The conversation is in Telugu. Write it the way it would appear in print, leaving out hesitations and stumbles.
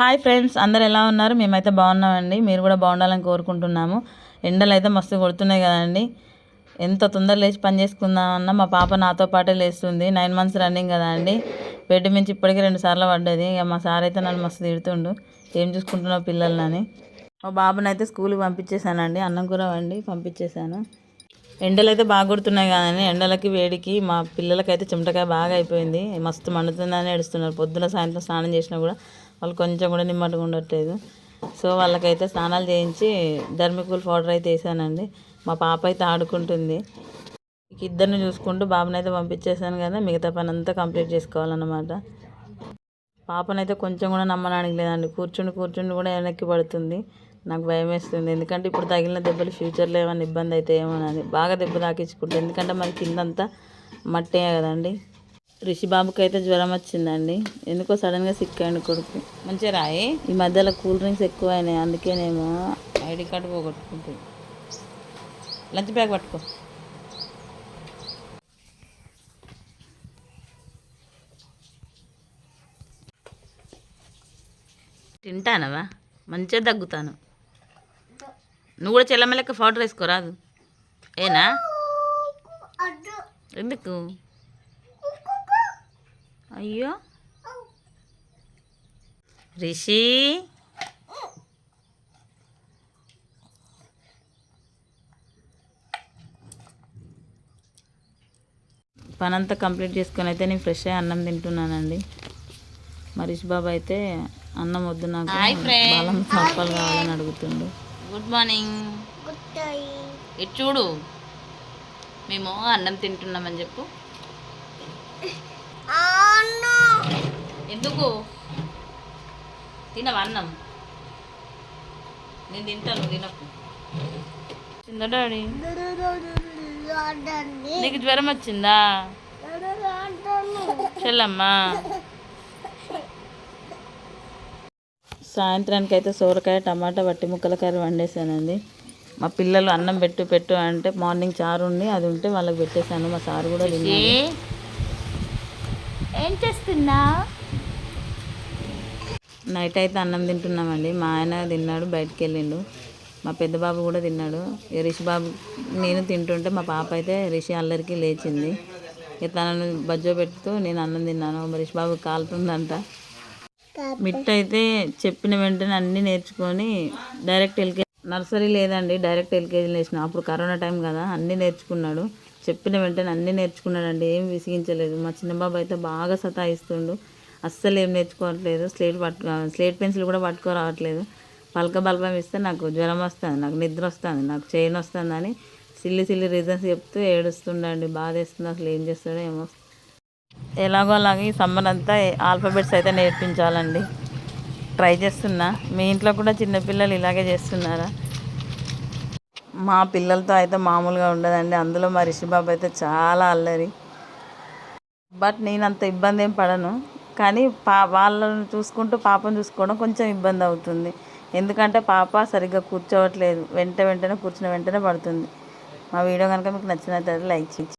హాయ్ ఫ్రెండ్స్, అందరు ఎలా ఉన్నారు? మేమైతే బాగున్నామండి. మీరు కూడా బాగుండాలని కోరుకుంటున్నాము. ఎండలు అయితే మస్తు కొడుతున్నాయి కదండి. ఎంత తొందర లేచి పని చేసుకుందామన్నా మా పాప నాతో పాటే లేస్తుంది. 9 months రన్నింగ్ కదా అండి. బెడ్ మించి ఇప్పటికీ 2 సార్లు పడ్డది. ఇక మా సార్ అయితే నన్ను మస్తు తిడుతుండు, ఏం చూసుకుంటున్నావు పిల్లలని. మా బాబుని అయితే స్కూల్కి పంపించేశానండి. అన్నం కూర వండి పంపించేశాను. ఎండలు అయితే బాగా కొడుతున్నాయి కదండి. ఎండలకి వేడికి మా పిల్లలకైతే చెమటకాయ బాగా అయిపోయింది. మస్తు మండుతుందని ఏడుస్తున్నారు. పొద్దున సాయంత్రం స్నానం చేసినా కూడా వాళ్ళు కొంచెం కూడా నిమ్మట్టుగా ఉండట్లేదు. సో వాళ్ళకైతే స్నానాలు చేయించి ధర్మికూల్ పౌడర్ అయితే వేసానండి. మా పాప అయితే ఆడుకుంటుంది. ఇద్దరిని చూసుకుంటూ బాబుని అయితే పంపించేసాను కదా, మిగతా పని అంతా కంప్లీట్ చేసుకోవాలన్నమాట. పాపనైతే కొంచెం కూడా నమ్మడానికి లేదండి. కూర్చుండి కూడా వెనక్కి పడుతుంది. నాకు భయం వేస్తుంది. ఎందుకంటే ఇప్పుడు తగిలిన దెబ్బలు ఫ్యూచర్లో ఏమైనా ఇబ్బంది అయితే ఏమోనని బాగా దెబ్బ తాకించుకుంటుంది. ఎందుకంటే మరి కిందంతా మట్టే కదండి. రిషి బాబుకి అయితే జ్వరం వచ్చిందండి. ఎందుకో సడన్గా సిక్ అయ్యండి కొడుకు. మంచిగా రాయి. ఈ మధ్యలో కూల్ డ్రింక్స్ ఎక్కువ అయినాయి, అందుకేనేమో ఐడి కార్డు పోగొట్టుకుంటుంది. లంచ్ బ్యాగ్ పట్టుకో. తింటానవా? మంచిగా దగ్గుతాను. నువ్వు కూడా చెల్లమ్మ లెక్క పౌడర్ వేసుకోరాదు. ఏనా? ఎందుకు? అయ్యో రిషి, పనంతా కంప్లీట్ చేసుకొని అయితే నేను ఫ్రెష్ అయ్యి అన్నం తింటున్నానండి. మా రిషి బాబు అయితే అన్నం వద్దు, నాకు బాలం చాపాలు కావాలని అడుగుతుండు. Good morning. ఇటు చూడు, మేము అన్నం తింటున్నామని చెప్పు. ఎందుకు తినవా అన్నం? నేను తింటాను, తినకు. తిందా డాడీ? నీకు జ్వరం వచ్చిందా చెల్లమ్మా? సాయంత్రానికి అయితే సోరకాయ టమాటా వట్టి ముక్కల కర్రీ వండేసానండి. మా పిల్లలు అన్నం పెట్టు అంటే మార్నింగ్ చారు ఉండి అది ఉంటే వాళ్ళకి పెట్టేశాను. మా సారు కూడా తిన్నాడు. ఏం చేస్తున్నా? నైట్ అయితే అన్నం తింటున్నామండి. మా ఆయన తిన్నాడు, బయటికి వెళ్ళిండు. మా పెద్ద బాబు కూడా తిన్నాడు. రిషి బాబు నేను తింటుంటే మా పాప అయితే రిషి అల్లరికి లేచింది. ఇక తనను బజ్జో పెడుతూ నేను అన్నం తిన్నాను. రిషి బాబు కాలుతుందంట. మిట్ అయితే చెప్పిన వెంటనే అన్నీ నేర్చుకొని డైరెక్ట్ ఎల్కేజీ, నర్సరీ లేదండి, డైరెక్ట్ ఎల్కేజీలో వేసిన. అప్పుడు కరోనా టైం కదా, అన్నీ నేర్చుకున్నాడు. చెప్పిన వెంటనే అన్నీ నేర్చుకున్నాడండి, ఏం విసిగించలేదు. మా చిన్న బాబు అయితే బాగా సతాయిస్తుండు, అస్సలు ఏం నేర్చుకోవట్లేదు. స్లేట్ పెన్సిల్ కూడా పట్టుకోరావట్లేదు. పలక బల్బం ఇస్తే నాకు జ్వరం వస్తుంది, నాకు నిద్ర వస్తుంది, నాకు చైన్ వస్తుంది అని సిల్లి రీజన్స్ చెప్తూ ఏడుస్తుండండి. బాధ వేస్తుంది. అసలు ఏం చేస్తాడో ఏమో. ఎలాగో అలాగే ఈ సమ్మర్ అంతా ఆల్ఫాబెట్స్ అయితే నేర్పించాలండి. ట్రై చేస్తున్నా. మీ ఇంట్లో కూడా చిన్నపిల్లలు ఇలాగే చేస్తున్నారా? మా పిల్లలతో అయితే మామూలుగా ఉండదండి. అందులో మా రిషి బాబు అయితే చాలా అల్లరి. బట్ నేను అంత ఇబ్బంది ఏం పడను, కానీ వాళ్ళని చూసుకుంటూ పాపను చూసుకోవడం కొంచెం ఇబ్బంది అవుతుంది. ఎందుకంటే పాప సరిగ్గా కూర్చోవట్లేదు, వెంటనే కూర్చున్న వెంటనే పడుతుంది. మా వీడియో కనుక మీకు నచ్చినట్లయితే లైక్ చేయండి.